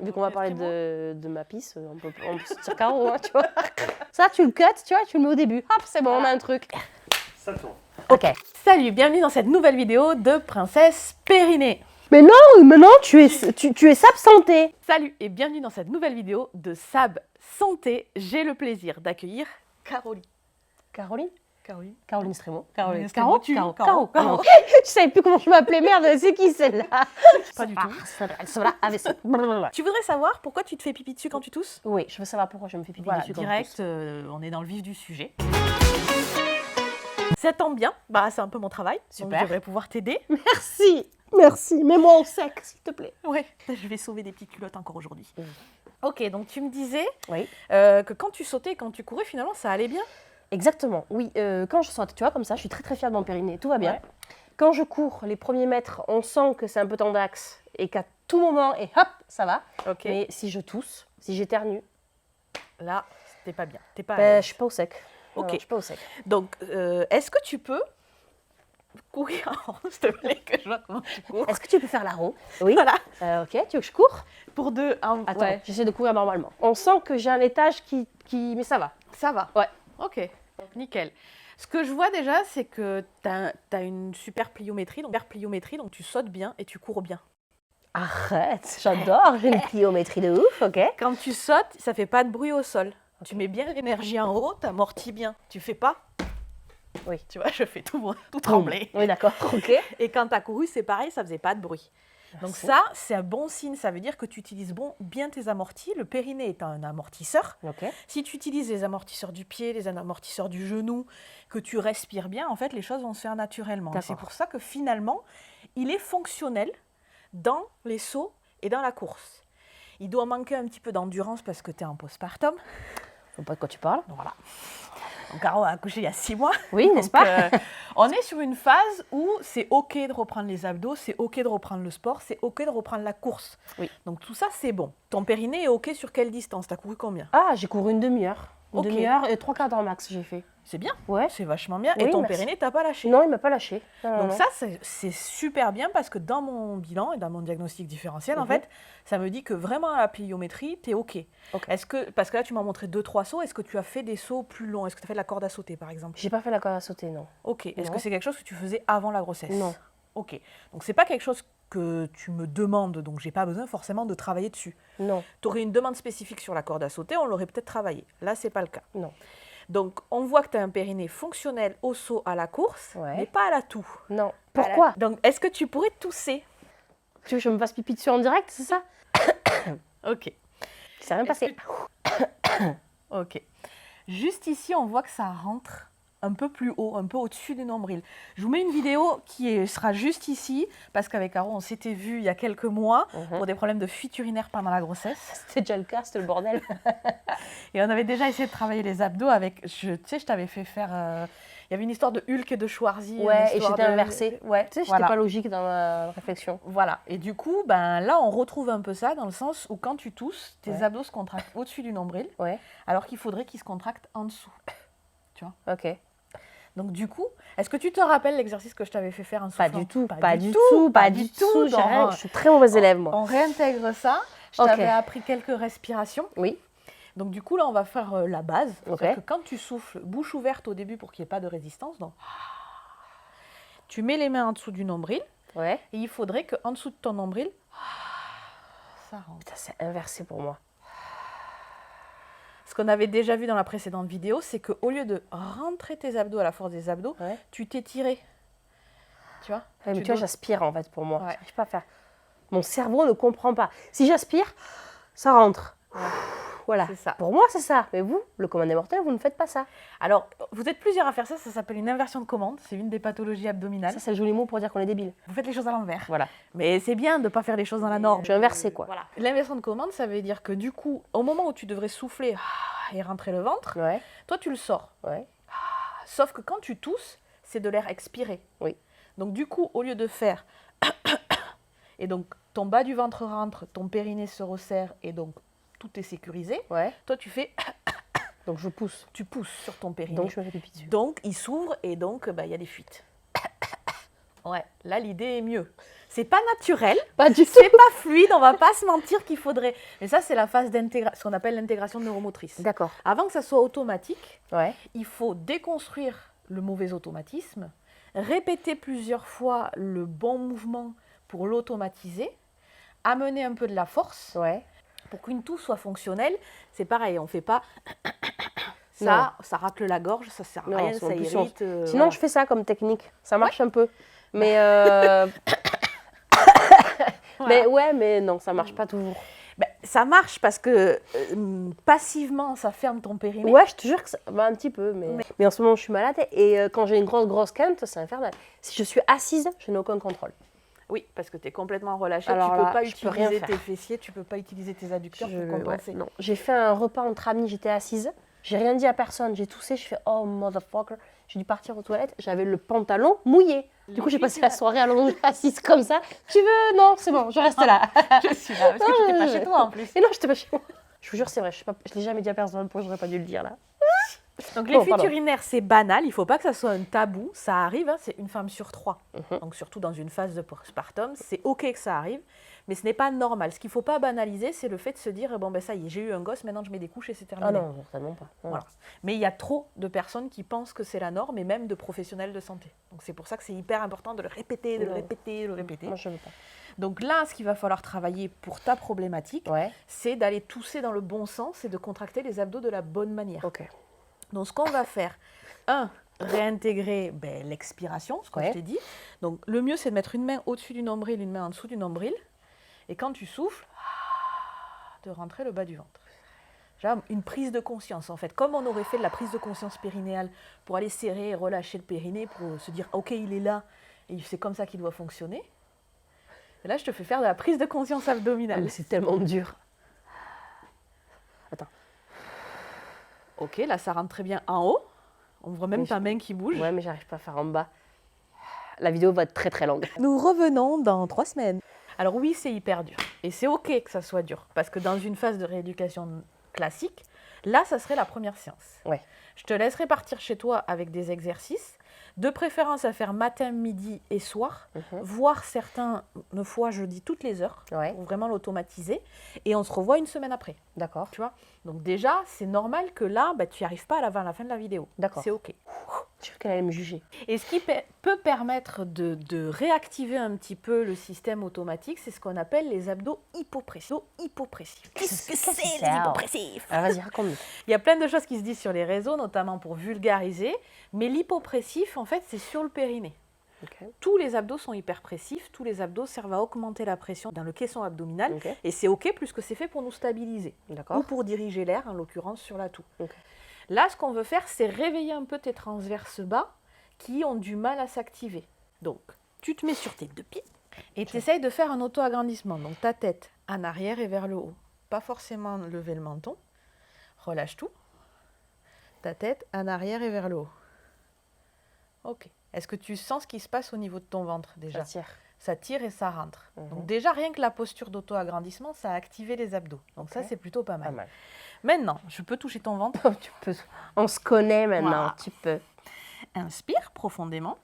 Vu qu'on va parler de ma pisse, on peut se dire Caro, hein, tu vois. Ça, tu le cut, tu vois, tu le mets au début. Hop, c'est bon, on a un truc. Ça tourne. Ok. Salut, bienvenue dans cette nouvelle vidéo de Princesse Périnée. Mais non, maintenant, tu es Sab Santé. Salut et bienvenue dans cette nouvelle vidéo de Sab Santé. J'ai le plaisir d'accueillir Caroline. Caroline Strémont. Caro. Tu savais plus comment je m'appelais, merde, c'est qui celle-là? Pas du tout. AVC. Tu voudrais savoir pourquoi tu te fais pipi dessus quand tu tousses? Oui, je veux savoir pourquoi je me fais pipi Voilà, dessus quand direct, je tousse. on est dans le vif du sujet. Ça tombe bien, bah c'est un peu mon travail. Super. Donc je devrais pouvoir t'aider. Merci, mets-moi au sec, s'il te plaît. Ouais, je vais sauver des petites culottes encore aujourd'hui. Oui. Ok, donc tu me disais Oui. que quand tu sautais, quand tu courais, finalement, ça allait bien. Exactement, oui. Quand je saute, tu vois, comme ça, je suis très très fière de mon périnée, tout va bien. Ouais. Quand je cours, les premiers mètres, on sent que c'est un peu tendax et qu'à tout moment, et hop, ça va. Ok. Mais si je tousse, si j'éternue, Là, t'es pas bien. T'es pas à ben, l'aise. je suis pas au sec. Non, Ok. non, je suis pas au sec. Donc, est-ce que tu peux courir en rond, s'il te plaît, que je vois comment tu cours? Est-ce que tu peux faire la roue? Oui. Voilà. Ok, tu veux que je cours? Pour deux. Attends, Ouais, j'essaie de courir normalement. On sent que j'ai un étage qui... Mais ça va. ça va. Ouais. Ok. Nickel. Ce que je vois déjà, c'est que tu as une super pliométrie, donc tu sautes bien et tu cours bien. Arrête, j'adore, j'ai une pliométrie de ouf, ok? Quand tu sautes, ça fait pas de bruit au sol. Tu mets bien l'énergie en haut, tu amortis bien. Tu fais pas? Oui. Tu vois, je fais tout trembler. Oui, d'accord, ok. Et quand tu as couru, c'est pareil, ça faisait pas de bruit. Donc Merci. ça, c'est un bon signe. Ça veut dire que tu utilises bien tes amortis. Le périnée est un amortisseur. Ok. Si tu utilises les amortisseurs du pied, les amortisseurs du genou, que tu respires bien, en fait, les choses vont se faire naturellement. Et D'accord. c'est pour ça que finalement, il est fonctionnel dans les sauts et dans la course. Il doit manquer un petit peu d'endurance parce que tu es en postpartum. Je vois pas de quoi tu parles. Donc voilà. Donc Caro a accouché il y a 6 mois. Oui, n'est-ce Donc, pas? on est sur une phase où c'est OK de reprendre les abdos, c'est OK de reprendre le sport, c'est OK de reprendre la course. Oui. Donc tout ça, c'est bon. Ton périnée est OK sur quelle distance? Tu as couru combien? Ah, j'ai couru une demi-heure. Une Ok. demi-heure et 3 quarts d'heure max, j'ai fait. C'est bien. Ouais. C'est vachement bien. Oui, Et ton merci. périnée, t'as pas lâché. Non, il m'a pas lâché. Non, non, Donc non. ça, c'est super bien parce que dans mon bilan et dans mon diagnostic différentiel, en Mhm. fait, ça me dit que vraiment à la pliométrie, tu es OK. Ok. Parce que là, tu m'as montré 2-3 sauts. Est-ce que tu as fait des sauts plus longs? Est-ce que tu as fait de la corde à sauter, par exemple? J'ai pas fait la corde à sauter, non. OK. Est-ce Non. que c'est quelque chose que tu faisais avant la grossesse? Non. OK. Donc c'est pas quelque chose que tu me demandes, donc j'ai pas besoin forcément de travailler dessus. Non. Tu aurais une demande spécifique sur la corde à sauter, on l'aurait peut-être travaillé. Là, c'est pas le cas. Non. Donc, on voit que tu as un périnée fonctionnel au saut, à la course, Ouais. mais pas à la toux. Non. Pas à la- Pourquoi? Donc, est-ce que tu pourrais tousser? Tu veux que je me fasse pipi dessus en direct, c'est ça? Ok. C'est rien passé. Ok. Juste ici, on voit que ça rentre un peu plus haut, un peu au-dessus du nombril. Je vous mets une vidéo sera juste ici, parce qu'avec Caro, on s'était vu il y a quelques mois pour des problèmes de fuite urinaire pendant la grossesse. C'était déjà le cas, c'était le bordel. Et on avait déjà essé de travailler les abdos avec... Tu sais, je t'avais fait faire... il y avait une histoire de Hulk et de Schwarzy. Ouais, une et histoire j'étais inversée. Ouais, Tu sais, j'étais voilà. pas logique dans ma réflexion. Voilà. Et du coup, ben, là, on retrouve un peu ça dans le sens où quand tu tousses, tes Ouais. abdos se contractent au-dessus du nombril, Ouais. alors qu'il faudrait qu'ils se contractent en dessous. Ok. Donc du coup, est-ce que tu te rappelles l'exercice que je t'avais fait faire en soufflant? Pas du tout. J'ai rien- Donc, Je suis très mauvaise élève, moi. on réintègre ça. Je Ok. t'avais appris quelques respirations. Oui. Donc du coup, là, on va faire la base. Ok. C'est-à-dire que quand tu souffles, bouche ouverte au début pour qu'il n'y ait pas de résistance, donc tu mets les mains en dessous du nombril Ouais. et il faudrait qu'en dessous de ton nombril, ça rentre. Putain, c'est inversé pour moi. Ce qu'on avait déjà vu dans la précédente vidéo, c'est qu'au lieu de rentrer tes abdos à la force des abdos, Ouais. tu t'étirais. Tu vois? Ouais, mais tu vois, j'aspire en fait pour moi. Ouais. J'arrive pas à faire. Mon cerveau ne comprend pas. Si j'aspire, ça rentre. Ouais. Voilà. C'est ça. Pour moi, c'est ça. Mais vous, le commun des mortels, vous ne faites pas ça. Alors, vous êtes plusieurs à faire ça, ça s'appelle une inversion de commande, c'est une des pathologies abdominales. Ça, c'est le joli mot pour dire qu'on est débile. Vous faites les choses à l'envers. Voilà. Mais c'est bien de ne pas faire les choses dans la norme. Je suis inversée, quoi. Voilà. L'inversion de commande, ça veut dire que du coup, au moment où tu devrais souffler et rentrer le ventre, Ouais. toi tu le sors. Ouais. Sauf que quand tu tousses, c'est de l'air expiré. Oui. Donc du coup, au lieu de faire et donc ton bas du ventre rentre, ton périnée se resserre et donc tout est sécurisé, Ouais. toi tu fais Donc je pousse. tu pousses sur ton périnée. Donc je me fais pipi dessus. Donc il s'ouvre et donc il y a des fuites. Ouais, là, l'idée est mieux. C'est pas naturel, Pas du tout. c'est pas fluide, on va pas se mentir qu'il faudrait. Mais ça, c'est la phase d'intégration, ce qu'on appelle l'intégration neuromotrice. D'accord. Avant que ça soit automatique, Ouais. il faut déconstruire le mauvais automatisme, répéter plusieurs fois le bon mouvement pour l'automatiser, amener un peu de la force Ouais. pour qu'une toux soit fonctionnelle. C'est pareil, on ne fait pas ça, ça racle la gorge, ça sert à Non, rien, c'est ça en plus, irrite. Sinon, Voilà. je fais ça comme technique. Ça marche un peu. Mais, mais ouais, mais non, ça marche pas toujours. Ben, ça marche parce que passivement, ça ferme ton périnée. Ouais, je te jure que ça va un petit peu. Mais en ce moment, je suis malade. Et quand j'ai une grosse quinte, c'est infernal. Si je suis assise, je n'ai aucun contrôle. Oui, parce que tu es complètement relâché, Alors tu ne peux là, pas je peux rien utiliser faire. tes fessiers, tu ne peux pas utiliser tes adducteurs Je- pour compenser. ouais, non. J'ai fait un repas entre amis, j'étais assise. J'ai rien dit à personne. J'ai toussé, je fais oh motherfucker. J'ai dû partir aux toilettes. J'avais le pantalon mouillé. Du coup, j'ai passé la soirée allongée assise comme ça. Tu veux? Non, c'est bon, je reste là. Je suis là, parce que tu n'étais pas chez toi en plus. Et non, j'étais pas chez moi. Je vous jure, c'est vrai, je ne l'ai jamais dit à personne, pourquoi j'aurais pas dû le dire là. Donc les Bon, fuites pardon. urinaires, c'est banal, il ne faut pas que ça soit un tabou, ça arrive, hein, c'est une femme sur 3. Donc surtout dans une phase de postpartum, c'est ok que ça arrive, mais ce n'est pas normal. Ce qu'il ne faut pas banaliser, c'est le fait de se dire, bon ben ça y est, j'ai eu un gosse, maintenant je mets des couches et c'est terminé. Ah non, certainement pas. Non. Voilà. Mais il y a trop de personnes qui pensent que c'est la norme, et même de professionnels de santé. Donc c'est pour ça que c'est hyper important de le répéter, de le Ouais. répéter, de le répéter. Moi, je veux pas. Donc là, ce qu'il va falloir travailler pour ta problématique, Ouais, c'est d'aller tousser dans le bon sens et de contracter les abdos de la bonne manière. ok. Donc, ce qu'on va faire, réintégrer l'expiration, ce que Ouais. je t'ai dit. Donc, le mieux, c'est de mettre une main au-dessus du nombril, une main en dessous du nombril. Et quand tu souffles, de rentrer le bas du ventre. Déjà, une prise de conscience, en fait. Comme on aurait fait de la prise de conscience périnéale pour aller serrer et relâcher le périnée, pour se dire, OK, il est là, et c'est comme ça qu'il doit fonctionner. Et là, je te fais faire de la prise de conscience Ah, abdominale. mais c'est tellement dur. Attends. OK, là, ça rentre très bien en haut. On voit même Mais ta main qui bouge. Ouais, mais j'arrive pas à faire en bas. La vidéo va être très très longue. Nous revenons dans 3 semaines. Alors oui, c'est hyper dur. Et c'est OK que ça soit dur. Parce que dans une phase de rééducation classique, là, ça serait la première séance. Ouais. Je te laisserai partir chez toi avec des exercices, de préférence à faire matin, midi et soir, voire certaines fois, je dis toutes les heures, Ouais, pour vraiment l'automatiser. Et on se revoit une semaine après. d'accord. Tu vois? Donc déjà, c'est normal que là, tu n'y arrives pas avant la fin de la vidéo. D'accord. C'est OK. Je suis qu'elle allait me juger. Et ce qui peut permettre de réactiver un petit peu le système automatique, c'est ce qu'on appelle les abdos hypopressifs. Qu'est-ce que c'est les ça hypopressifs? Alors vas-y, raconte-moi. Il y a plein de choses qui se disent sur les réseaux, notamment pour vulgariser, mais l'hypopressif, en fait, c'est sur le périnée. Ok. Tous les abdos sont hyperpressifs, tous les abdos servent à augmenter la pression dans le caisson abdominal, Ok. et c'est OK puisque c'est fait pour nous stabiliser, D'accord. ou pour diriger l'air, en l'occurrence sur la toux. Ok. Là, ce qu'on veut faire, c'est réveiller un peu tes transverses bas qui ont du mal à s'activer. Donc, tu te mets sur tes 2 pieds et tu essayes de faire un auto-agrandissement. Donc, ta tête en arrière et vers le haut. Pas forcément lever le menton. Relâche tout. Ta tête en arrière et vers le haut. Ok. Est-ce que tu sens ce qui se passe au niveau de ton ventre déjà? Ça tire. Ça tire et ça rentre. Donc déjà, rien que la posture d'auto-agrandissement, ça a activé les abdos. Donc ça, c'est plutôt pas mal. Pas mal. Maintenant, je peux toucher ton ventre. Oh, tu peux. On se connaît maintenant, Voilà. tu peux. Inspire profondément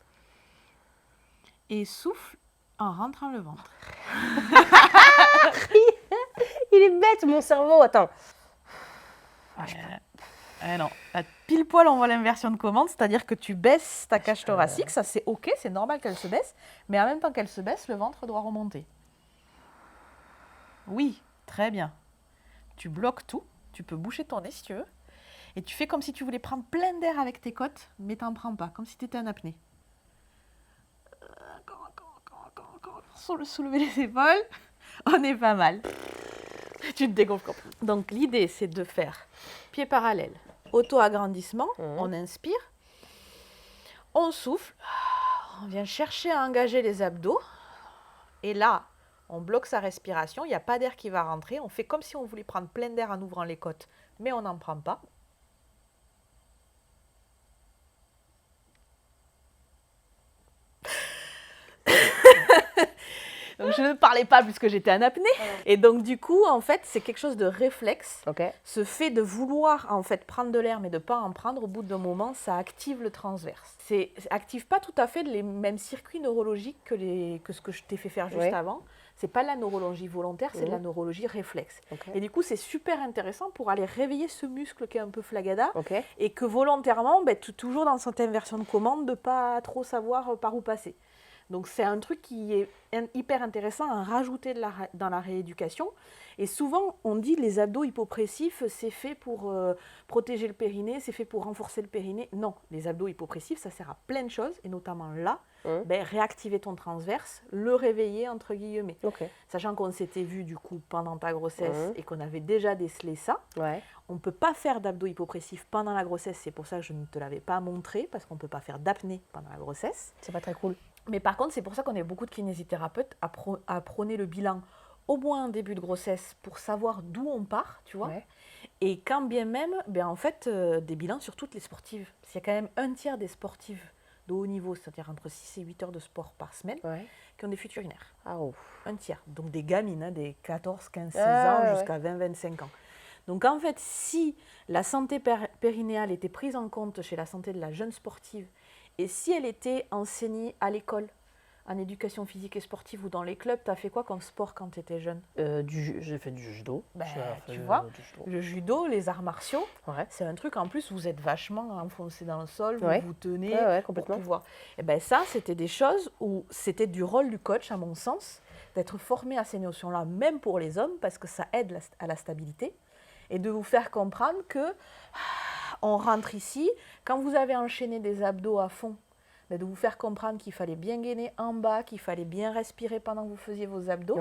et souffle en rentrant le ventre. Il est bête, mon cerveau. Attends. Non, là, pile poil, on voit l'inversion de commande, c'est-à-dire que tu baisses ta cage thoracique, ça c'est ok, c'est normal qu'elle se baisse, mais en même temps qu'elle se baisse, le ventre doit remonter. Oui, très bien. Tu bloques tout, tu peux boucher ton nez si tu veux, et tu fais comme si tu voulais prendre plein d'air avec tes côtes, mais t'en prends pas, comme si tu étais en apnée. Encore. Soulever les épaules, on est pas mal. Tu te dégonfles complètement. Donc l'idée, c'est de faire pied parallèle, auto-agrandissement, on inspire, on souffle, on vient chercher à engager les abdos, et là, on bloque sa respiration, il n'y a pas d'air qui va rentrer, on fait comme si on voulait prendre plein d'air en ouvrant les côtes, mais on n'en prend pas. Donc je ne parlais pas puisque j'étais en apnée. Et donc du coup, en fait, c'est quelque chose de réflexe. Ok. Ce fait de vouloir en fait prendre de l'air mais de ne pas en prendre, au bout d'un moment, ça active le transverse. Ça active pas tout à fait les mêmes circuits neurologiques que ce que je t'ai fait faire juste avant. C'est pas de la neurologie volontaire, c'est de la neurologie réflexe. Et du coup, c'est super intéressant pour aller réveiller ce muscle qui est un peu flagada et que volontairement, toujours dans cette inversion de commande, de ne pas trop savoir par où passer. Donc c'est un truc qui est hyper intéressant à rajouter dans la rééducation. Et souvent, on dit les abdos hypopressifs, c'est fait pour protéger le périnée, c'est fait pour renforcer le périnée. Non, les abdos hypopressifs, ça sert à plein de choses, et notamment là, réactiver ton transverse, le réveiller, entre guillemets. Sachant qu'on s'était vu du coup pendant ta grossesse et qu'on avait déjà décelé ça, on ne peut pas faire d'abdos hypopressifs pendant la grossesse, c'est pour ça que je ne te l'avais pas montré, parce qu'on ne peut pas faire d'apnée pendant la grossesse. C'est pas très cool. Mais par contre, c'est pour ça qu'on est beaucoup de kinésithérapeutes à prôner le bilan au moins en début de grossesse pour savoir d'où on part, tu vois. Et quand bien même, en fait, des bilans sur toutes les sportives. Il y a quand même un tiers des sportives de haut niveau, c'est-à-dire entre 6 et 8 heures de sport par semaine, qui ont des fuites urinaires. Un tiers. Donc des gamines, des 14, 15, 16 ans jusqu'à 20, 25 ans. Donc en fait, si la santé périnéale était prise en compte chez la santé de la jeune sportive, et si elle était enseignée à l'école, en éducation physique et sportive ou dans les clubs, tu as fait quoi comme sport quand tu étais jeune? J'ai fait du judo. Tu vois, le judo, les arts martiaux, c'est un truc en plus, vous êtes vachement enfoncé dans le sol, vous vous tenez complètement. pour pouvoir. Et ça, c'était des choses où c'était du rôle du coach, à mon sens, d'être formé à ces notions-là, même pour les hommes, parce que ça aide à la stabilité, et de vous faire comprendre que on rentre ici, quand vous avez enchaîné des abdos à fond, de vous faire comprendre qu'il fallait bien gainer en bas, qu'il fallait bien respirer pendant que vous faisiez vos abdos.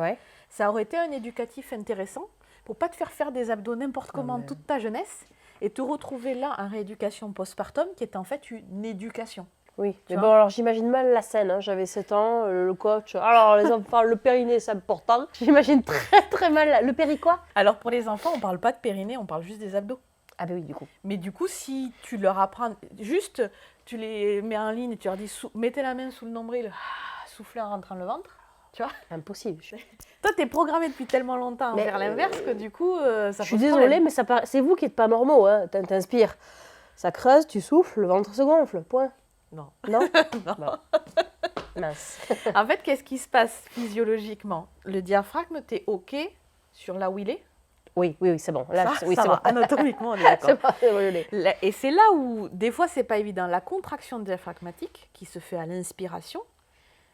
Ça aurait été un éducatif intéressant pour ne pas te faire des abdos n'importe comment toute ta jeunesse et te retrouver là en rééducation postpartum qui est en fait une éducation. Oui, mais bon, alors j'imagine mal la scène. Hein. J'avais 7 ans, le coach. Alors, les enfants, le périnée, c'est important. J'imagine très, très mal. Le péri quoi? Alors, pour les enfants, on ne parle pas de périnée, on parle juste des abdos. Ah, ben oui, du coup. Mais du coup, si tu leur apprends, juste, tu les mets en ligne et tu leur dis mettez la main sous le nombril, soufflez en rentrant le ventre, tu vois? Impossible. Toi, t'es programmé depuis tellement longtemps à faire l'inverse que du coup, ça je suis désolée, mais c'est vous qui n'êtes pas normaux. Hein. T'inspires. Ça creuse, tu souffles, le ventre se gonfle. Point. Non. Non. Non. Bon. Mince. En fait, qu'est-ce qui se passe physiologiquement? Le diaphragme, t'es OK sur là où il est? Oui, c'est bon. Là, ça c'est va. bon. Anatomiquement, on est d'accord. C'est bon, et c'est là où, des fois, c'est pas évident. La contraction diaphragmatique, qui se fait à l'inspiration,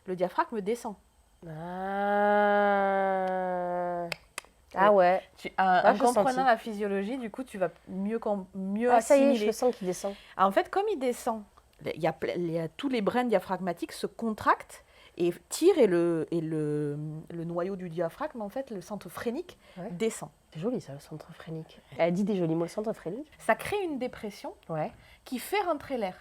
le diaphragme descend. Ah ouais. En comprenant la physiologie, du coup, tu vas mieux assimiler. Ça y est, je le sens qu'il descend. En fait, comme il descend, il y a tous les brins diaphragmatiques se contractent et tirent et le noyau du diaphragme, en fait, le centre phrénique, descend. C'est joli ça, le centre phrénique. Elle dit des jolis mots, le centre phrénique. Ça crée une dépression qui fait rentrer l'air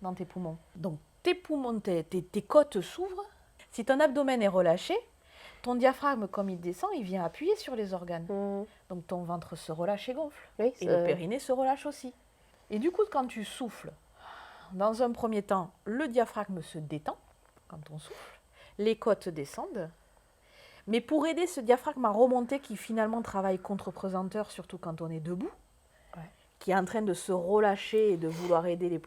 dans tes poumons. Donc tes poumons, tes côtes s'ouvrent. Si ton abdomen est relâché, ton diaphragme, comme il descend, il vient appuyer sur les organes. Donc ton ventre se relâche et gonfle. Et le périnée se relâche aussi. Et du coup, quand tu souffles, dans un premier temps, le diaphragme se détend quand on souffle. Les côtes descendent. Mais pour aider ce diaphragme à remonter, qui finalement travaille contre-pesanteur, surtout quand on est debout, qui est en train de se relâcher et de vouloir aider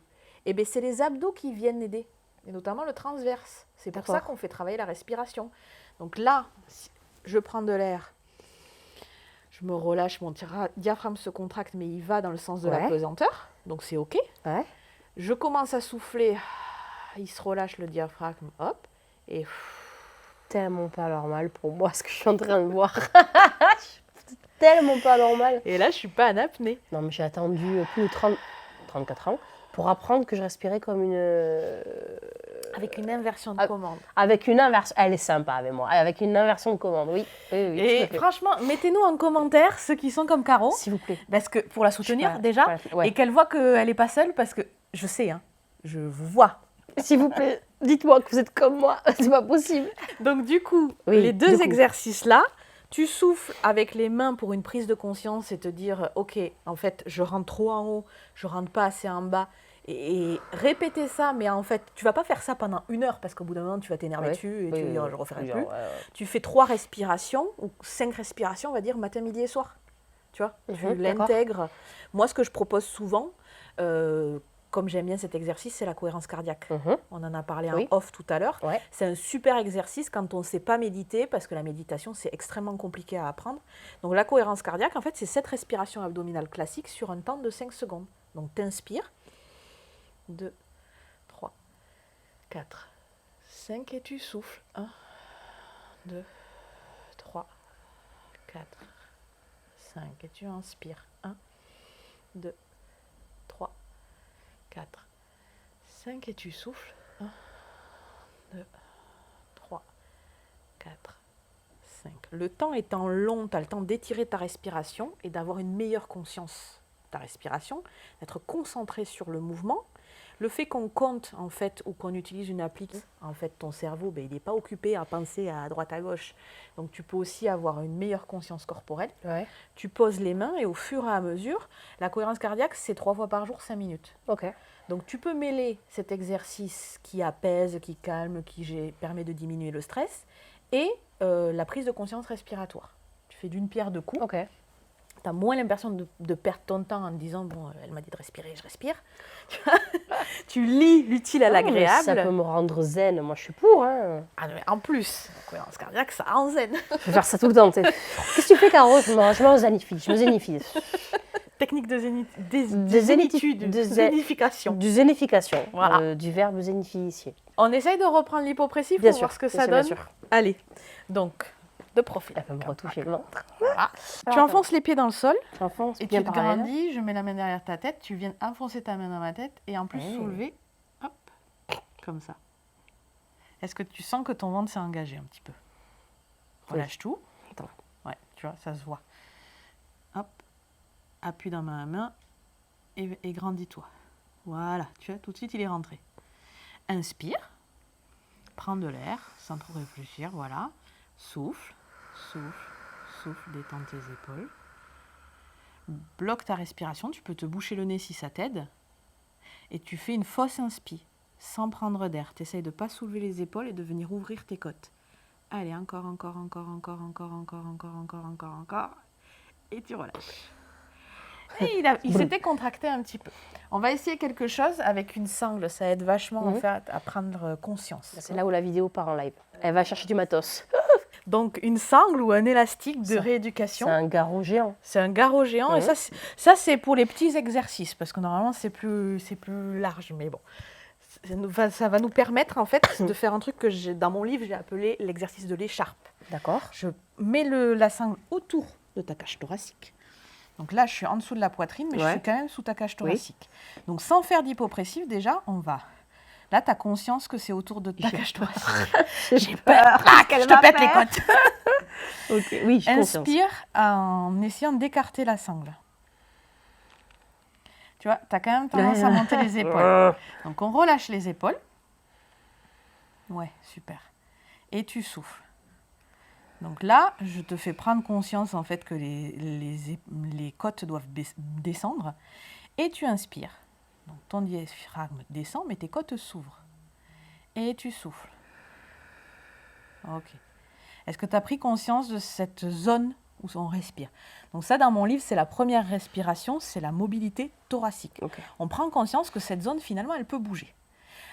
c'est les abdos qui viennent aider, et notamment le transverse. C'est pour ça qu'on fait travailler la respiration. Donc là, je prends de l'air, je me relâche, mon diaphragme se contracte, mais il va dans le sens de la pesanteur, donc c'est OK. Je commence à souffler, il se relâche le diaphragme, hop, et... tellement pas normal pour moi ce que je suis en train de voir. Tellement pas normal. Et là, je suis pas en apnée. Non, mais j'ai attendu plus de 34 ans pour apprendre que je respirais comme une... Avec une inversion de commande. Avec une inversion... Elle est sympa avec moi. Avec une inversion de commande, oui. Et franchement, mettez-nous en commentaire ceux qui sont comme Caro. S'il vous plaît. Parce que pour la soutenir déjà. Et qu'elle voit qu'elle n'est pas seule, parce que je sais, hein, je vous vois. S'il vous plaît, dites-moi que vous êtes comme moi, c'est pas possible. Donc du coup, les deux exercices-là, tu souffles avec les mains pour une prise de conscience et te dire, ok, en fait, je rentre trop en haut, je rentre pas assez en bas, Et répéter ça, mais en fait, tu vas pas faire ça pendant 1 heure parce qu'au bout d'un moment, tu vas t'énerver Ouais. dessus et Oui, tu vas dire, oui, je referai oui, plus. ouais. Tu fais 3 respirations ou 5 respirations, on va dire, matin, midi et soir. Tu vois, tu D'accord. l'intègres. Moi, ce que je propose souvent, comme j'aime bien cet exercice, c'est la cohérence cardiaque. On en a parlé en Oui. off tout à l'heure. Ouais. C'est un super exercice quand on ne sait pas méditer, parce que la méditation, c'est extrêmement compliqué à apprendre. Donc la cohérence cardiaque, en fait, c'est 7 respirations abdominales classiques sur un temps de 5 secondes. Donc tu inspires. 2, 3, 4, 5 et tu souffles. 1, 2, 3, 4, 5 et tu inspires. 1, 2, 3, 4, 5 et tu souffles. 1, 2, 3, 4, 5. Le temps étant long, tu as le temps d'étirer ta respiration et d'avoir une meilleure conscience de ta respiration, d'être concentré sur le mouvement. Le fait qu'on compte en fait ou qu'on utilise une appli, en fait ton cerveau, il n'est pas occupé à penser à droite à gauche. Donc tu peux aussi avoir une meilleure conscience corporelle. Ouais. Tu poses les mains et au fur et à mesure, la cohérence cardiaque, c'est 3 fois par jour, 5 minutes. Ok. Donc tu peux mêler cet exercice qui apaise, qui calme, qui permet de diminuer le stress et la prise de conscience respiratoire. Tu fais d'une pierre deux coups. Ok. Tu as moins l'impression de perdre ton temps en te disant, bon, elle m'a dit de respirer, je respire. Tu lis l'utile à l'agréable. Ça peut me rendre zen, moi je suis pour. Hein. Ah, mais en plus, la cohérence cardiaque, ça rend zen. Je vais faire ça tout le temps. Qu'est-ce que tu fais, Caro? Je me zénifie. Technique de De zénitude, de zénification. Du zénification, Voilà. du verbe zénifier. On essaye de reprendre l'hypopressif Bien pour sûr, voir ce que bien ça sûr, bien donne. sûr. Allez, donc, de profil. Elle peut me retoucher le ventre. Voilà. Tu enfonces les pieds dans le sol J'enfonce et bien tu te parallèle. grandis, je mets la main derrière ta tête, tu viens enfoncer ta main dans ma tête et en plus soulever, hop, comme ça. Est-ce que tu sens que ton ventre s'est engagé un petit peu? Relâche tout. Attends. Ouais, tu vois, ça se voit. Hop, appuie dans ma main et grandis-toi. Voilà, tu vois, tout de suite il est rentré. Inspire, prends de l'air sans trop réfléchir, voilà. Souffle, souffle, souffle, détends tes épaules. Bloque ta respiration, tu peux te boucher le nez si ça t'aide. Et tu fais une fausse inspi, sans prendre d'air. Tu essayes de ne pas soulever les épaules et de venir ouvrir tes côtes. Allez, encore. Et tu relâches. Et il s'était contracté un petit peu. On va essayer quelque chose avec une sangle. Ça aide vachement en fait, à prendre conscience. C'est là où la vidéo part en live. Elle va chercher du matos. Donc une sangle ou un élastique de rééducation. C'est un garrot géant. C'est un garrot géant. Et ça c'est pour les petits exercices. Parce que normalement, c'est plus large. Mais bon, ça va nous permettre en fait de faire un truc que dans mon livre, j'ai appelé l'exercice de l'écharpe. D'accord. Je mets la sangle autour de ta cage thoracique. Donc là, je suis en dessous de la poitrine, mais je suis quand même sous ta cage thoracique. Oui. Donc sans faire d'hypopressif, déjà, on va... Là, tu as conscience que c'est autour de ta cage thoracique. J'ai peur. Je te pète les côtes. Okay. Oui, j'ai conscience. Inspire en essayant d'écarter la sangle. Tu vois, tu as quand même tendance à monter les épaules. Donc on relâche les épaules. Ouais, super. Et tu souffles. Donc là, je te fais prendre conscience en fait que les côtes doivent descendre et tu inspires. Donc ton diaphragme descend, mais tes côtes s'ouvrent. Et tu souffles. Ok. Est-ce que tu as pris conscience de cette zone où on respire? Donc ça, dans mon livre, c'est la première respiration, c'est la mobilité thoracique. Okay. On prend conscience que cette zone, finalement, elle peut bouger.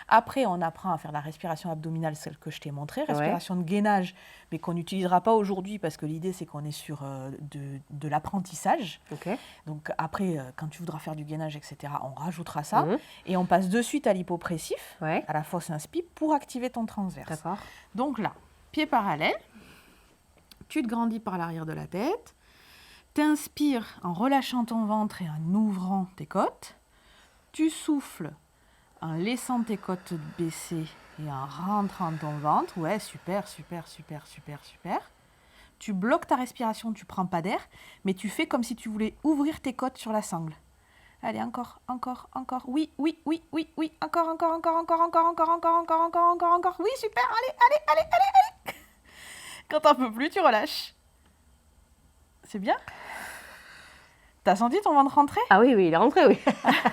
Après, on apprend à faire la respiration abdominale, celle que je t'ai montrée, respiration de gainage, mais qu'on n'utilisera pas aujourd'hui parce que l'idée, c'est qu'on est sur de l'apprentissage. Okay. Donc après, quand tu voudras faire du gainage, etc., on rajoutera ça. Et on passe de suite à l'hypopressif, à la fausse inspi, pour activer ton transverse. D'accord. Donc là, pied parallèle, tu te grandis par l'arrière de la tête, t'inspires en relâchant ton ventre et en ouvrant tes côtes, tu souffles en laissant tes côtes baisser et en rentrant ton ventre. Ouais, super. Tu bloques ta respiration, tu prends pas d'air, mais tu fais comme si tu voulais ouvrir tes côtes sur la sangle. Allez, encore. Oui. Encore. Oui, super, allez. Quand t'en peux plus, tu relâches. C'est bien. T'as senti ton ventre rentrer? Ah oui, oui, il est rentré, oui.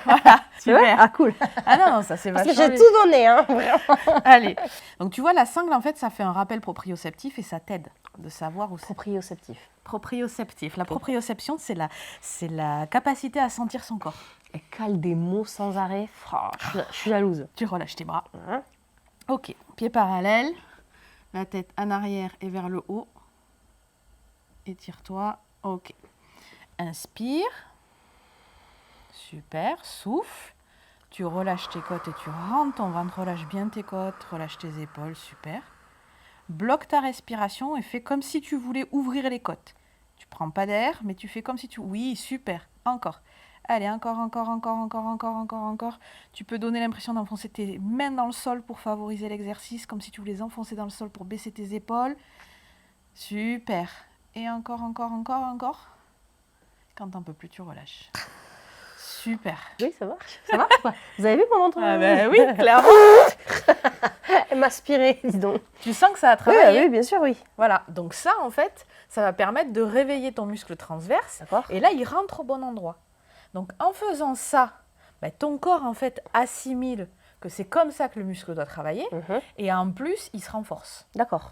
Voilà, C'est vrai. super. Ah, cool. Ah non, ça c'est Parce vachement que j'ai bien. tout donné, hein, vraiment. Allez. Donc tu vois, la sangle, en fait, ça fait un rappel proprioceptif et ça t'aide de savoir où c'est. Proprioceptif. Proprioceptif. La proprioception, c'est la capacité à sentir son corps. Elle cale des mots sans arrêt. Je suis jalouse. Tu relâches tes bras. Hein? Ok. Pieds parallèles. La tête en arrière et vers le haut. Étire-toi. Ok. Inspire. Super. Souffle. Tu relâches tes côtes et tu rentres ton ventre. Relâche bien tes côtes. Relâche tes épaules. Super. Bloque ta respiration et fais comme si tu voulais ouvrir les côtes. Tu prends pas d'air, mais tu fais comme si tu... Oui, super. Encore. Allez, encore. Tu peux donner l'impression d'enfoncer tes mains dans le sol pour favoriser l'exercice, comme si tu voulais les enfoncer dans le sol pour baisser tes épaules. Super. Et encore. Quand t'en peux plus, tu relâches. Super. Oui, ça marche. Ça marche, quoi. Vous avez vu mon ventre? Ah ben oui, clairement. Elle m'a aspiré, dis donc. Tu sens que ça a Oui, travaillé. oui, bien sûr, oui. Voilà. Donc ça, en fait, ça va permettre de réveiller ton muscle transverse. D'accord. Et là, il rentre au bon endroit. Donc, en faisant ça, ton corps, en fait, assimile que c'est comme ça que le muscle doit travailler. Et en plus, il se renforce D'accord.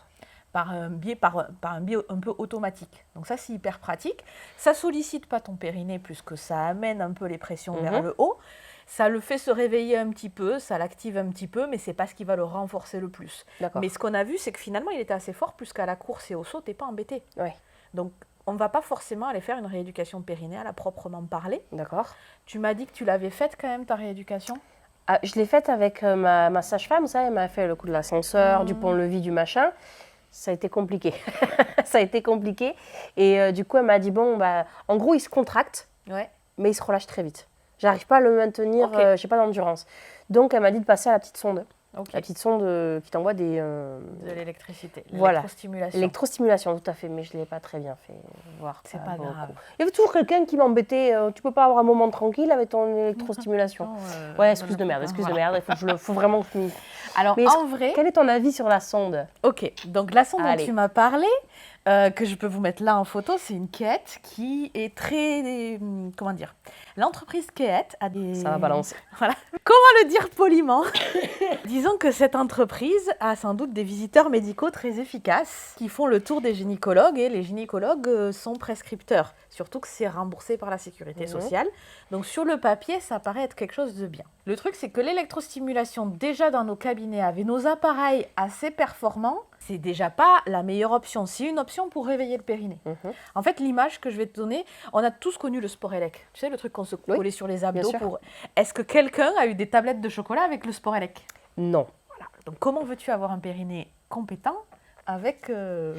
par un biais un peu automatique. Donc ça, c'est hyper pratique. Ça sollicite pas ton périnée puisque ça amène un peu les pressions vers le haut. Ça le fait se réveiller un petit peu, ça l'active un petit peu, mais c'est pas ce qui va le renforcer le plus. D'accord. Mais ce qu'on a vu, c'est que finalement, il était assez fort puisqu'à la course et au saut, t'es pas embêté. Ouais. Donc, on ne va pas forcément aller faire une rééducation périnéale à proprement parler. D'accord. Tu m'as dit que tu l'avais faite quand même, ta rééducation? Ah, je l'ai faite avec ma sage-femme, ça, elle m'a fait le coup de l'ascenseur, du pont-levis, du machin. Ça a été compliqué. Ça a été compliqué. Et du coup, elle m'a dit, bon, en gros, il se contracte, Ouais. mais il se relâche très vite. J'arrive pas à le maintenir, Ok. je n'ai pas d'endurance. Donc, elle m'a dit de passer à la petite sonde. Ok. La petite sonde qui t'envoie des... De l'électricité, Voilà. l'électrostimulation. L'électrostimulation, tout à fait, mais je ne l'ai pas très bien fait voir. C'est pas grave. Il y avait toujours quelqu'un qui m'embêtait. Tu peux pas avoir un moment tranquille avec ton électrostimulation. Ouais, excuse de merde. Il faut vraiment que je m'y... Alors, Mais en vrai, quel est ton avis sur la sonde? ok, donc la sonde dont Allez. tu m'as parlé, que je peux vous mettre là en photo, c'est une Kehet qui est très... comment dire? L'entreprise Kehet a des... Ça va balancer. Voilà. Comment le dire poliment? Disons que cette entreprise a sans doute des visiteurs médicaux très efficaces qui font le tour des gynécologues et les gynécologues sont prescripteurs. Surtout que c'est remboursé par la sécurité sociale. Donc sur le papier, ça paraît être quelque chose de bien. Le truc, c'est que l'électrostimulation, déjà dans nos cabinets, avec nos appareils assez performants, c'est déjà pas la meilleure option. C'est une option pour réveiller le périnée. En fait, l'image que je vais te donner, on a tous connu le Sporelec. Tu sais, le truc qu'on se collait sur les abdos. sûr. Pour... Est-ce que quelqu'un a eu des tablettes de chocolat avec le Sporelec? Non. Voilà. Donc, comment veux-tu avoir un périnée compétent avec le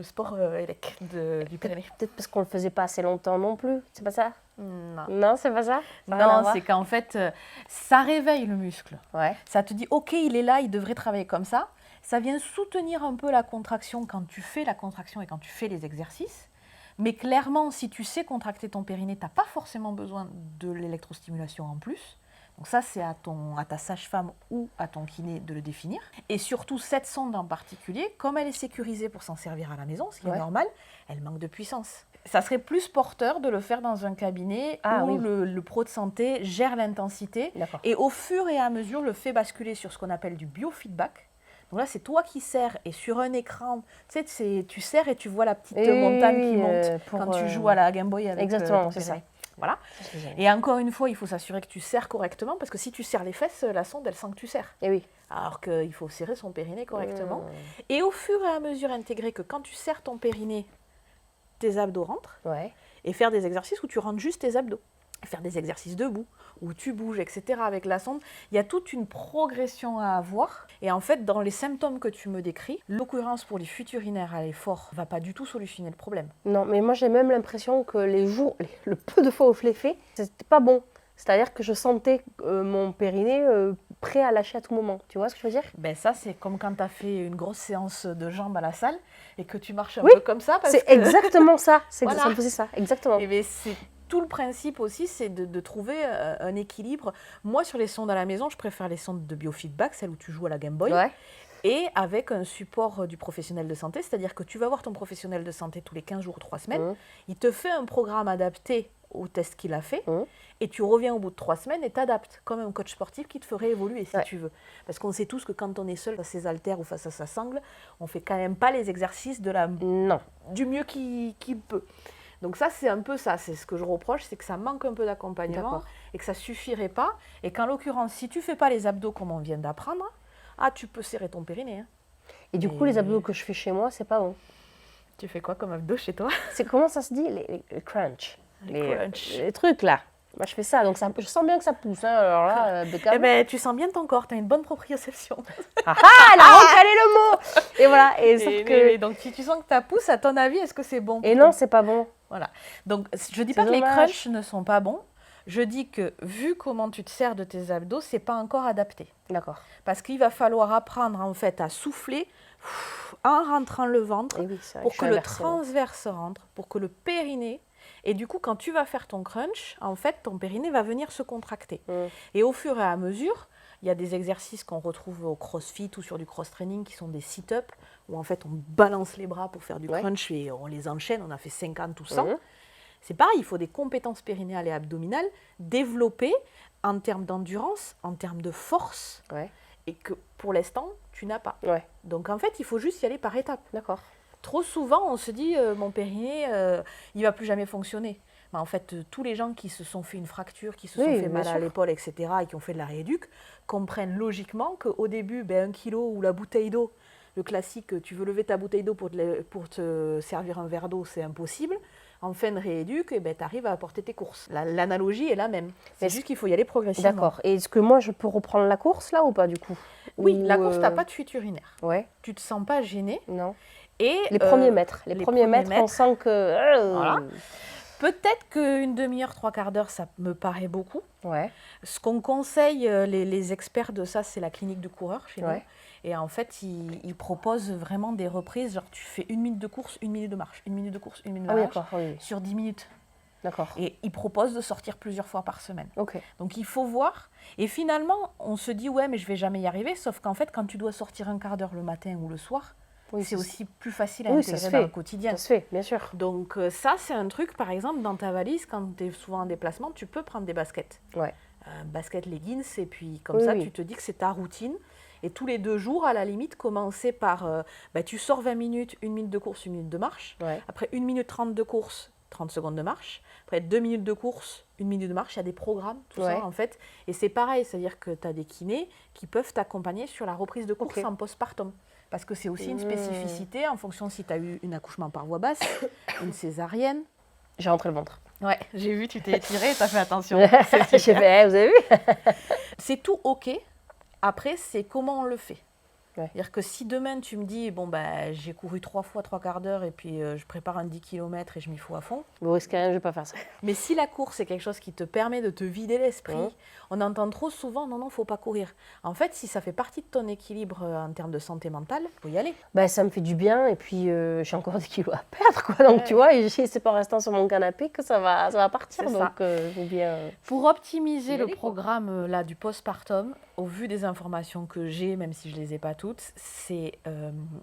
sport élec du périnée? Peut-être parce qu'on le faisait pas assez longtemps non plus. C'est pas ça? Non. Non, c'est pas ça? Ça a rien à Non, voir. c'est qu'en fait, ça réveille le muscle. Ouais. Ça te dit, ok, il est là, il devrait travailler comme ça. Ça vient soutenir un peu la contraction quand tu fais la contraction et quand tu fais les exercices. Mais clairement, si tu sais contracter ton périnée, tu n'as pas forcément besoin de l'électrostimulation en plus. Donc ça, c'est à ta sage-femme ou à ton kiné de le définir. Et surtout, cette sonde en particulier, comme elle est sécurisée pour s'en servir à la maison, ce qui est normal, elle manque de puissance. Ça serait plus porteur de le faire dans un cabinet où le pro de santé gère l'intensité et au fur et à mesure le fait basculer sur ce qu'on appelle du biofeedback. Donc là, c'est toi qui serres et sur un écran, tu serres et tu vois la petite montagne qui monte quand tu joues à la Game Boy avec Exactement, c'est ça. Voilà. Et encore une fois, il faut s'assurer que tu serres correctement parce que si tu serres les fesses, la sonde, elle sent que tu serres. Et oui. Alors qu'il faut serrer son périnée correctement. Et au fur et à mesure, intégrer que quand tu serres ton périnée, tes abdos rentrent. Ouais. Et faire des exercices où tu rentres juste tes abdos. Faire des exercices debout, où tu bouges, etc. avec la sonde. Il y a toute une progression à avoir. Et en fait, dans les symptômes que tu me décris, l'occurrence pour les fuites urinaires à l'effort ne va pas du tout solutionner le problème. Non, mais moi j'ai même l'impression que le peu de fois où je l'ai fait, c'était pas bon. C'est-à-dire que je sentais mon périnée prêt à lâcher à tout moment. Tu vois ce que je veux dire? Ben ça, c'est comme quand tu as fait une grosse séance de jambes à la salle et que tu marches un peu comme ça. C'est exactement ça. Voilà. Ça me faisait ça, exactement. Et ben, c'est tout le principe aussi, c'est de trouver un équilibre. Moi, sur les sondes à la maison, je préfère les sondes de biofeedback, celles où tu joues à la Game Boy. Ouais. Et avec un support du professionnel de santé, c'est-à-dire que tu vas voir ton professionnel de santé tous les 15 jours ou 3 semaines, il te fait un programme adapté au test qu'il a fait, Mmh. et tu reviens au bout de 3 semaines et t'adaptes, comme un coach sportif qui te ferait évoluer si Ouais. tu veux. Parce qu'on sait tous que quand on est seul face à ses haltères ou face à sa sangle, on fait quand même pas les exercices Non. du mieux qu'il peut. Donc ça, c'est un peu ça, c'est ce que je reproche, c'est que ça manque un peu d'accompagnement D'accord. et que ça suffirait pas. Et qu'en l'occurrence, si tu fais pas les abdos comme on vient d'apprendre, tu peux serrer ton périnée. Hein. Et du coup, les abdos que je fais chez moi, c'est pas bon. Tu fais quoi comme abdos chez toi? C'est comment ça se dit les crunch. Les crunch. Les trucs là. Moi, je fais ça, donc ça, je sens bien que ça pousse. Hein. Alors là, Beckham. Eh ben, tu sens bien ton corps, tu as une bonne proprioception. Ah ah, elle a recalé le mot. Et voilà. Et sauf que. Donc, si tu sens que ta pousse, à ton avis, est-ce que c'est bon? Et non, c'est pas bon. Voilà. Donc, je dis C'est pas que les dommage. crunchs ne sont pas bons. Je dis que, vu comment tu te sers de tes abdos, c'est pas encore adapté. D'accord. Parce qu'il va falloir apprendre, en fait, à souffler en rentrant le ventre Et oui, c'est vrai pour je que suis le inversée, moi. transverse rentre, pour que le périnée... Et du coup, quand tu vas faire ton crunch, en fait, ton périnée va venir se contracter. Mm. Et au fur et à mesure, il y a des exercices qu'on retrouve au crossfit ou sur du cross-training qui sont des sit-ups, où en fait, on balance les bras pour faire du Ouais. crunch et on les enchaîne, on a fait 50 ou 100. Mhm. C'est pareil, il faut des compétences périnéales et abdominales développées en termes d'endurance, en termes de force, Ouais. et que pour l'instant, tu n'as pas. Ouais. Donc en fait, il faut juste y aller par étapes. D'accord. Trop souvent, on se dit, mon périnée, il va plus jamais fonctionner. Mais en fait, tous les gens qui se sont fait une fracture, qui se Oui, sont fait bien mal à sûr. l'épaule, etc., et qui ont fait de la rééduque, comprennent logiquement qu'au début, 1 kilo ou la bouteille d'eau, le classique, tu veux lever ta bouteille d'eau pour te servir un verre d'eau, c'est impossible. En fin de rééduque, tu arrives à apporter tes courses. L'analogie est la même. C'est Mais juste qu'il faut y aller progressivement. D'accord. Et est-ce que moi, je peux reprendre la course là ou pas du coup? Oui, Ou, la course, tu n'as pas de fuite urinaire. Ouais. Tu ne te sens pas gêné. Non. Et, Les premiers mètres. Les premiers mètres, on mètres, sent que. Voilà. Peut-être qu'une demi-heure, 3/4 d'heure, ça me paraît beaucoup. Ouais. Ce qu'on conseille, les experts de ça, c'est la clinique de coureur chez nous. Ouais. Et en fait, ils proposent vraiment des reprises, genre tu fais 1 minute de course, 1 minute de marche, 1 minute de course, 1 minute de Ah oui, marche, d'accord. Oui, oui. sur 10 minutes. D'accord. Et ils proposent de sortir plusieurs fois par semaine. Ok. Donc il faut voir. Et finalement, on se dit, ouais, mais je vais jamais y arriver. Sauf qu'en fait, quand tu dois sortir un quart d'heure le matin ou le soir, Oui, c'est aussi plus facile à Oui, ça intégrer se dans fait. le quotidien. Ça se fait, bien sûr. Donc ça, c'est un truc, par exemple, dans ta valise, quand tu es souvent en déplacement, tu peux prendre des baskets. Ouais. Basket, leggings, et puis comme Oui, ça, oui. tu te dis que c'est ta routine. Et tous les 2 jours, à la limite, commencer par, tu sors 20 minutes, 1 minute de course, 1 minute de marche. Ouais. Après 1 minute 30 de course, 30 secondes de marche. Après 2 minutes de course, 1 minute de marche. Il y a des programmes, tout Ouais. ça, en fait. Et c'est pareil, c'est-à-dire que tu as des kinés qui peuvent t'accompagner sur la reprise de course Ok. en postpartum. Parce que c'est aussi une Mmh. spécificité en fonction si tu as eu un accouchement par voie basse, une césarienne. J'ai rentré le ventre. Ouais, j'ai vu, tu t'es étirée, tu as fait attention. J'ai fait, vous avez vu? C'est tout OK. Après, c'est comment on le fait. Ouais. C'est-à-dire que si demain tu me dis, j'ai couru 3 fois 3/4 d'heure et puis je prépare un 10 km et je m'y fous à fond. Vous risquez rien, je vais pas faire ça. Mais si la course est quelque chose qui te permet de te vider l'esprit, Ouais. on entend trop souvent, non, faut pas courir. En fait, si ça fait partie de ton équilibre en termes de santé mentale, faut y aller. Bah, ça me fait du bien et puis j'ai encore des kilos à perdre, quoi. Donc, Ouais. tu vois, et c'est pas en restant sur mon canapé que ça va partir. C'est Donc, ça. faut bien. Pour optimiser Y le aller, quoi. programme là, du postpartum, au vu des informations que j'ai, même si je ne les ai pas toutes, c'est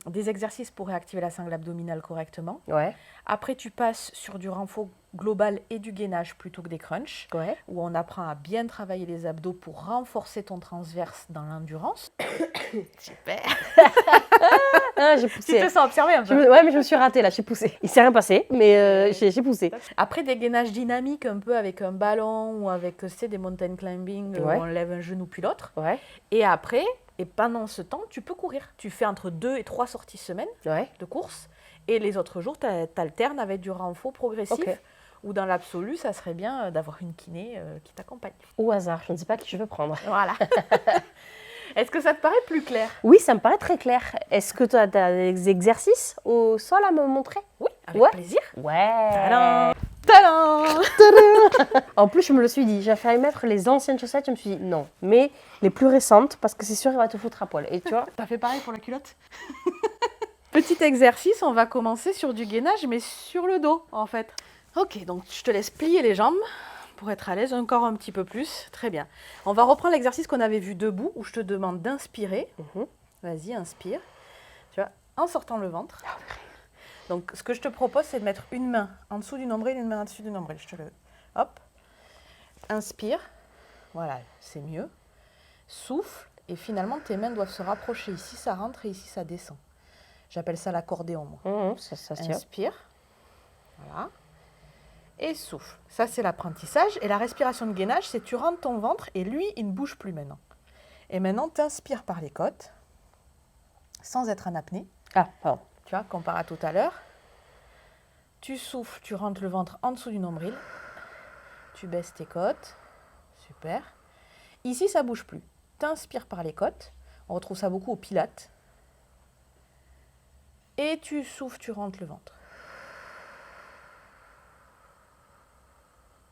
des exercices pour réactiver la sangle abdominale correctement. Ouais. Après, tu passes sur du renfort global et du gainage plutôt que des crunchs, Ouais. où on apprend à bien travailler les abdos pour renforcer ton transverse dans l'endurance. Super. Ah, j'ai Tu poussé. te sens observer un peu. Ouais, mais je me suis ratée là, j'ai poussé. Il s'est rien passé, mais j'ai poussé. Après, des gainages dynamiques un peu avec un ballon ou avec des mountain climbing Ouais. où on lève un genou puis l'autre. Ouais. Et après, et pendant ce temps, tu peux courir. Tu fais entre 2 et 3 sorties semaine Ouais. de course. Et les autres jours, tu alternes avec du renfort progressif. Ok. Ou dans l'absolu, ça serait bien d'avoir une kiné qui t'accompagne. Au hasard, je ne sais pas qui je veux prendre. Voilà. Est-ce que ça te paraît plus clair? Oui, ça me paraît très clair. Est-ce que tu as des exercices au sol à me montrer? Oui, avec Ouais. plaisir. Ouais. Tadam! Tadam! En plus, je me le suis dit, j'ai failli mettre les anciennes chaussettes, je me suis dit non, mais les plus récentes, parce que c'est sûr, il va te foutre à poil. Et tu vois, T'as fait pareil pour la culotte? Petit exercice, on va commencer sur du gainage, mais sur le dos, en fait. Ok, donc je te laisse plier les jambes pour être à l'aise, encore un petit peu plus. Très bien. On va reprendre l'exercice qu'on avait vu debout, où je te demande d'inspirer. Vas-y, inspire. Tu vois, en sortant le ventre. Donc, ce que je te propose, c'est de mettre une main en dessous du nombril et une main au-dessus du nombril. Hop. Inspire. Voilà, c'est mieux. Souffle. Et finalement, tes mains doivent se rapprocher. Ici, ça rentre et ici, ça descend. J'appelle ça l'accordéon, moi. Ça se tient. Inspire. Voilà. Et souffle. Ça, c'est l'apprentissage. Et la respiration de gainage, c'est tu rentres ton ventre et lui, il ne bouge plus maintenant. Et maintenant, tu inspires par les côtes, sans être en apnée. Ah, pardon. Tu vois, comparé à tout à l'heure. Tu souffles, tu rentres le ventre en dessous du nombril. Tu baisses tes côtes. Super. Ici, ça ne bouge plus. Tu inspires par les côtes. On retrouve ça beaucoup au pilates. Et tu souffles, tu rentres le ventre.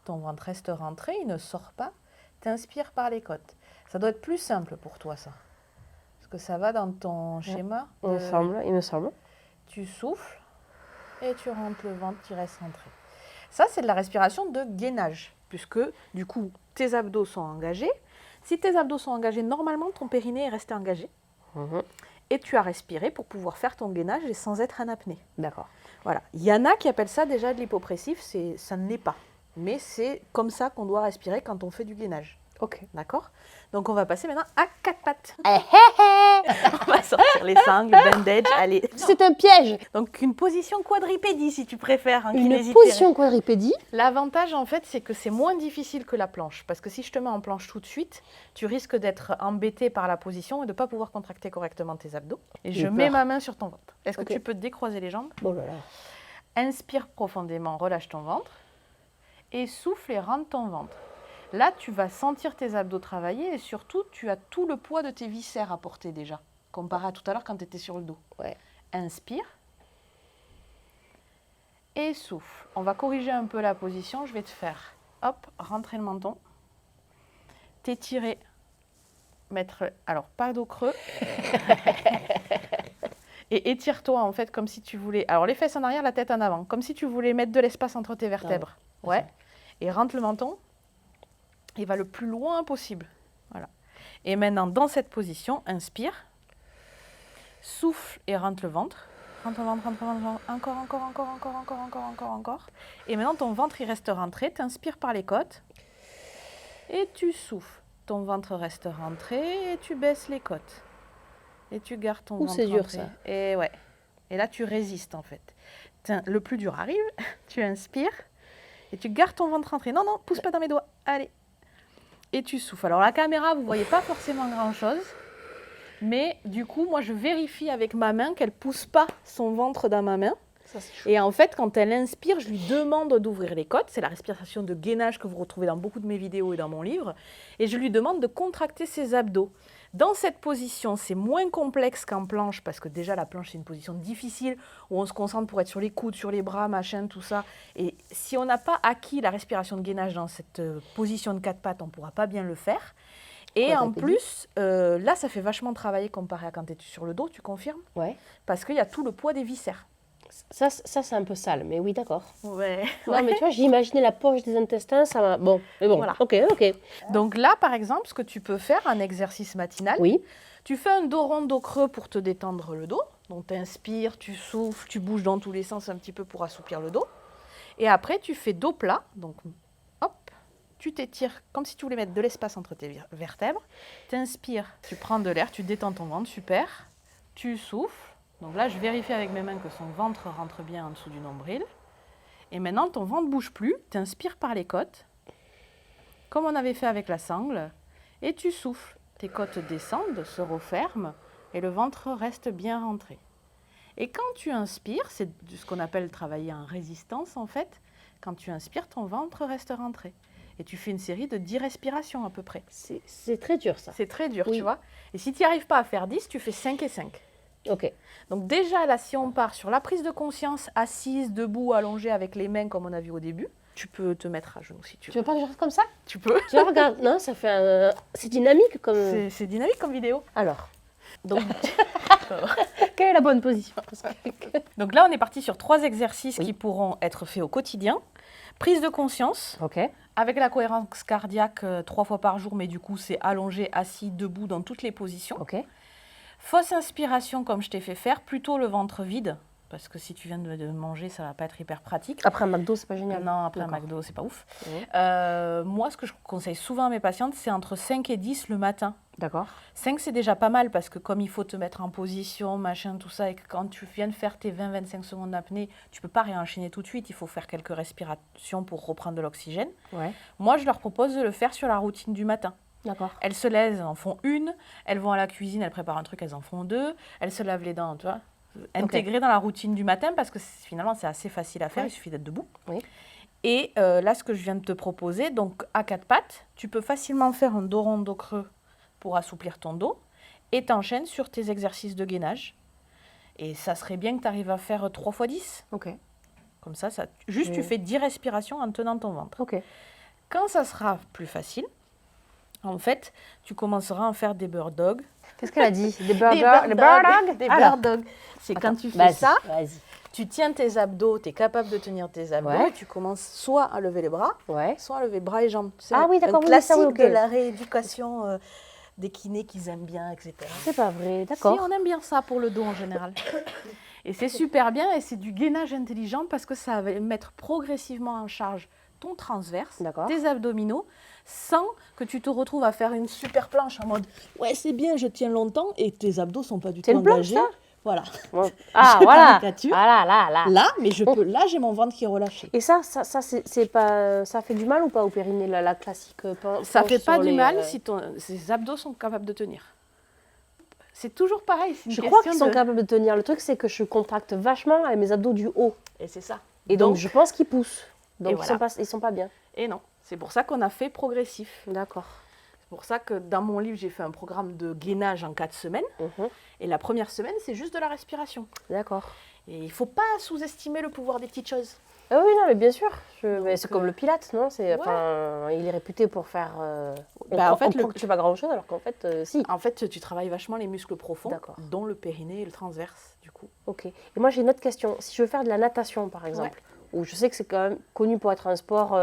Ton ventre reste rentré, il ne sort pas. Tu inspires par les côtes. Ça doit être plus simple pour toi, ça. Parce que ça va dans ton schéma. Il me semble. Tu souffles et tu rentres le ventre qui reste rentré. Ça, c'est de la respiration de gainage, puisque du coup, tes abdos sont engagés. Si tes abdos sont engagés, normalement, ton périnée est resté engagé. Et tu as respiré pour pouvoir faire ton gainage et sans être en apnée. D'accord. Voilà. Il y en a qui appellent ça déjà de l'hypopressif, ça ne l'est pas. Mais c'est comme ça qu'on doit respirer quand on fait du gainage. Ok. D'accord? Donc on va passer maintenant à 4 pattes. Eh, eh, eh. On va sortir les sangles, le bandage, allez. C'est un piège. Donc une position quadripédie si tu préfères. En Une kinésithérapie. position quadripédie. L'avantage en fait c'est que c'est moins difficile que la planche. Parce que si je te mets en planche tout de suite, tu risques d'être embêté par la position et de ne pas pouvoir contracter correctement tes abdos. Et je mets ma main sur ton ventre. Est-ce que tu peux te décroiser les jambes? Oh là là. Inspire profondément, relâche ton ventre. Et souffle et rentre ton ventre. Là, tu vas sentir tes abdos travailler et surtout, tu as tout le poids de tes viscères à porter déjà, comparé à tout à l'heure quand tu étais sur le dos. Ouais. Inspire et souffle. On va corriger un peu la position. Je vais te faire, hop, rentrer le menton, t'étirer, mettre, alors pas dos creux, et étire-toi en fait comme si tu voulais, alors les fesses en arrière, la tête en avant, comme si tu voulais mettre de l'espace entre tes vertèbres. Ouais. Et rentre le menton. Et va le plus loin possible. Voilà. Et maintenant, dans cette position, inspire, souffle et rentre le ventre. Rentre le ventre, rentre le ventre, encore. Et maintenant, ton ventre, il reste rentré. Tu inspires par les côtes et tu souffles. Ton ventre reste rentré et tu baisses les côtes. Et tu gardes ton ventre c'est dur, rentré. ça. Et ouais. Et là, tu résistes, en fait. Le plus dur arrive. Tu inspires et tu gardes ton ventre rentré. Non, non, pousse pas dans mes doigts. Allez. Et tu souffles. Alors la caméra, vous ne voyez pas forcément grand-chose, mais du coup, moi, je vérifie avec ma main qu'elle ne pousse pas son ventre dans ma main. Ça, c'est chaud. Et en fait, quand elle inspire, je lui demande d'ouvrir les côtes. C'est la respiration de gainage que vous retrouvez dans beaucoup de mes vidéos et dans mon livre. Et je lui demande de contracter ses abdos. Dans cette position, c'est moins complexe qu'en planche, parce que déjà, la planche, c'est une position difficile, où on se concentre pour être sur les coudes, sur les bras, machin, tout ça. Et si on n'a pas acquis la respiration de gainage dans cette position de 4 pattes, on ne pourra pas bien le faire. Et en plus, là, ça fait vachement travailler comparé à quand tu es sur le dos, tu confirmes? Ouais. Parce qu'il y a tout le poids des viscères. Ça c'est un peu sale, mais oui, d'accord. Ouais. Non, mais tu vois, j'imaginais la poche des intestins, ça m'a... Bon, mais bon, Voilà. ok. Donc là, par exemple, ce que tu peux faire, un exercice matinal, Oui. tu fais un dos rond, dos creux pour te détendre le dos. Donc tu inspires, tu souffles, tu bouges dans tous les sens un petit peu pour assouplir le dos. Et après, tu fais dos plat. Donc, hop, tu t'étires comme si tu voulais mettre de l'espace entre tes vertèbres. Tu inspires, tu prends de l'air, tu détends ton ventre, super. Tu souffles. Donc là, je vérifie avec mes mains que son ventre rentre bien en dessous du nombril. Et maintenant, ton ventre ne bouge plus. Tu inspires par les côtes, comme on avait fait avec la sangle. Et tu souffles. Tes côtes descendent, se referment, et le ventre reste bien rentré. Et quand tu inspires, c'est ce qu'on appelle travailler en résistance, en fait. Quand tu inspires, ton ventre reste rentré. Et tu fais une série de 10 respirations à peu près. C'est très dur, ça. C'est très dur, Oui. tu vois. Et si tu n'y arrives pas à faire 10, tu fais 5 et 5. Ok. Donc déjà, là, si on part sur la prise de conscience, assise, debout, allongée avec les mains, comme on a vu au début, tu peux te mettre à genoux si tu Tu veux. veux pas que je fasse comme ça? Tu peux. Tu vois, regarde, non, ça fait un... C'est dynamique comme... C'est dynamique comme vidéo. Alors, Donc, quelle est la bonne position? donc là, on est parti sur 3 exercices qui pourront être faits au quotidien. Prise de conscience, Ok. avec la cohérence cardiaque 3 fois par jour, mais du coup, c'est allongé, assis, debout, dans toutes les positions. Ok. Fausse inspiration, comme je t'ai fait faire, plutôt le ventre vide. parce que si tu viens de manger, ça va pas être hyper pratique. Après un McDo, c'est pas génial. Non, après un D'accord. McDo, c'est pas ouf. Mhm. Moi, ce que je conseille souvent à mes patientes, c'est entre 5 et 10 le matin. D'accord. 5, c'est déjà pas mal parce que comme il faut te mettre en position, machin, tout ça, et que quand tu viens de faire tes 20-25 secondes d'apnée, tu peux pas réenchaîner tout de suite, il faut faire quelques respirations pour reprendre de l'oxygène. Ouais. Moi, je leur propose de le faire sur la routine du matin. D'accord. Elles se lèvent, elles en font une, elles vont à la cuisine, elles préparent un truc, elles en font deux, elles se lavent les dents, tu vois. Intégrer dans la routine du matin parce que finalement, c'est assez facile à faire, Ouais. il suffit d'être debout. Oui. Et là, ce que je viens de te proposer, donc à 4 pattes, tu peux facilement faire un dos rond, dos creux pour assouplir ton dos et t'enchaînes sur tes exercices de gainage. Et ça serait bien que tu arrives à faire 3 x 10. Ok. Comme ça, juste tu fais 10 respirations en tenant ton ventre. Ok. Quand ça sera plus facile, en fait, tu commenceras à faire des bird dogs. Qu'est-ce qu'elle a dit? Des burgers? Des burgers? Des Alors. bird dogs. C'est Attends, quand tu fais vas-y, ça, Vas-y. tu tiens tes abdos, tu es capable de tenir tes abdos Ouais. et tu commences soit à lever les bras, Ouais. soit à lever bras et jambes. Tu sais, Ah oui, d'accord, un oui, classique ça, oui, ok. de la rééducation des kinés qu'ils aiment bien, etc. C'est pas vrai, Si, d'accord. on aime bien ça pour le dos en général. Et c'est super bien et c'est du gainage intelligent parce que ça va mettre progressivement en charge ton transverse, D'accord. tes abdominaux, sans que tu te retrouves à faire une super planche en mode « ouais, c'est bien, je tiens longtemps » et tes abdos sont pas du C'est tout une planche, engagés. ça Voilà. Ouais. Ah, Je voilà. caricature. Voilà, là. Là, mais là, j'ai mon ventre qui est relâché. Et ça c'est pas, ça fait du mal ou pas au périnée, la classique Ça planche fait pas sur du les, mal si tes abdos sont capables de tenir. C'est toujours pareil. C'est une Je crois question qu'ils sont de- capables de tenir. Le truc, c'est que je contracte vachement avec mes abdos du haut. Et c'est ça. Et donc, je pense qu'ils poussent. Donc, voilà. ils sont pas bien. Et non, c'est pour ça qu'on a fait progressif. D'accord. C'est pour ça que dans mon livre, j'ai fait un programme de gainage en 4 semaines. Mhm. Et la première semaine, c'est juste de la respiration. D'accord. Et il ne faut pas sous-estimer le pouvoir des petites choses. Ah oui, non, mais bien sûr. Mais Donc, c'est comme le Pilate, non? ouais. Enfin, il est réputé pour faire... en fait, on croit que tu fais pas grand-chose, alors qu'en fait, si. En fait, tu travailles vachement les muscles profonds, D'accord. dont le périnée et le transverse, du coup. Ok. Et moi, j'ai une autre question. Si je veux faire de la natation, par exemple, où je sais que c'est quand même connu pour être un sport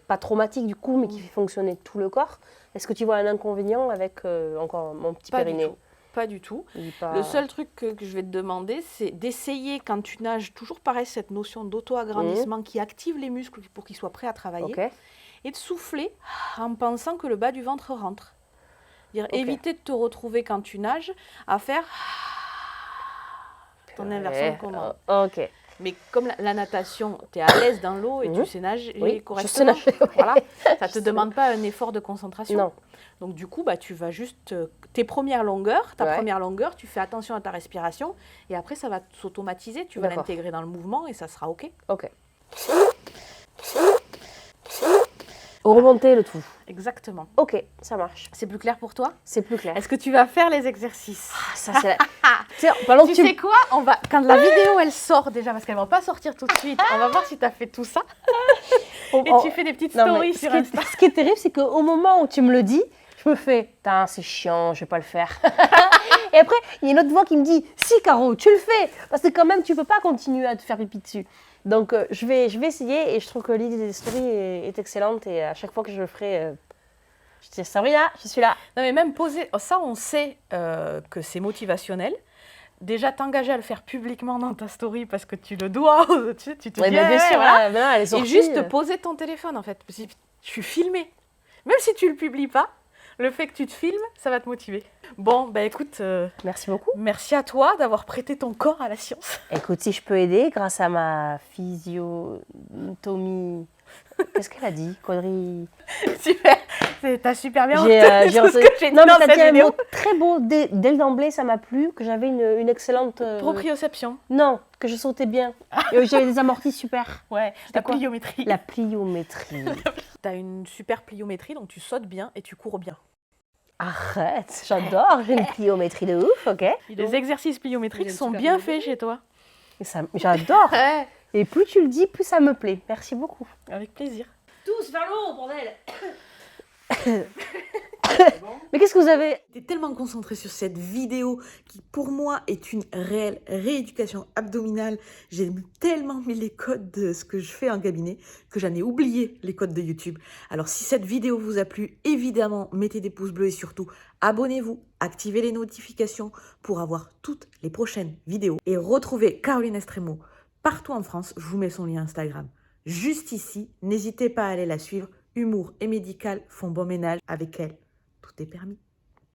pas traumatique du coup, mais qui fait fonctionner tout le corps, est-ce que tu vois un inconvénient avec encore mon petit Pas périnée? du tout. Pas du tout. Il est pas- Le seul truc que je vais te demander, c'est d'essayer, quand tu nages, toujours pareil, cette notion d'auto-agrandissement qui active les muscles pour qu'ils soient prêts à travailler, Ok. et de souffler en pensant que le bas du ventre rentre. Dire, Ok. éviter de te retrouver quand tu nages à faire ton inversion de commande. Ok. Mais comme la natation, tu es à l'aise dans l'eau et Mhm. tu sais nager Oui, je sais correctement. nager, ouais. Voilà. Ça ne te sais demande pas un effort de concentration. Non. Donc du coup, tu vas juste tes premières longueurs, ta Ouais. première longueur, tu fais attention à ta respiration et après ça va s'automatiser, tu vas D'accord. l'intégrer dans le mouvement et ça sera OK. Ok. Remonter le tout. Exactement. Ok, ça marche. C'est plus clair pour toi? C'est plus clair. Est-ce que tu vas faire les exercices? Ah, ça, c'est la... Tu sais, pendant que Tu sais quoi? Quand la vidéo elle sort déjà, parce qu'elle va pas sortir tout de suite, on va voir si tu as fait tout ça. Et tu fais des petites Non, mais stories sur Insta. ce qui est terrible, c'est qu'au moment où tu me le dis, je me fais « Putain, c'est chiant, je vais pas le faire. » Et après, il y a une autre voix qui me dit « Si, Caro, tu le fais. Parce que quand même, tu peux pas continuer à te faire pipi dessus. » Donc, je vais essayer et je trouve que l'idée des stories est excellente. Et à chaque fois que je le ferai, je dis « Sabrina, je suis là. Non mais même poser, ça on sait que c'est motivationnel. Déjà t'engager à le faire publiquement dans ta story parce que tu le dois, tu te Ouais, dis mais bien sûr, voilà. maintenant, elle est Et sortie. juste poser ton téléphone en fait. Parce que je suis filmée. Même si tu le publies pas, le fait que tu te filmes, ça va te motiver. Bon, bah écoute, Merci beaucoup. merci à toi d'avoir prêté ton corps à la science. Écoute, si je peux aider grâce à ma physiotomie... Qu'est-ce qu'elle a dit? Quadri... Super, t'as super bien J'ai tout ce que j'ai dit non, mais dans t'as cette dit un vidéo. mot très beau. Dès d'emblée, ça m'a plu, que j'avais une excellente... Proprioception. Non, que je sautais bien. Et j'avais des amortis super. Ouais, la quoi pliométrie. La pliométrie. T'as une super pliométrie, donc tu sautes bien et tu cours bien. Arrête, j'adore, j'ai une pliométrie de ouf, ok. Les exercices pliométriques Il est sont super bien bien. faits chez toi. Et ça, j'adore. Ouais, Et plus tu le dis, plus ça me plaît. Merci beaucoup. avec plaisir. Tous vers le haut, bordel. Mais qu'est-ce que vous avez? J'étais tellement concentrée sur cette vidéo qui pour moi est une réelle rééducation abdominale. J'ai tellement mis les codes de ce que je fais en cabinet que j'en ai oublié les codes de YouTube. Alors si cette vidéo vous a plu, évidemment mettez des pouces bleus et surtout abonnez-vous, activez les notifications pour avoir toutes les prochaines vidéos et retrouvez Caroline Estremo partout en France. Je vous mets son lien Instagram juste ici. N'hésitez pas à aller la suivre. Humour et médical font bon ménage avec elle. Tout est permis.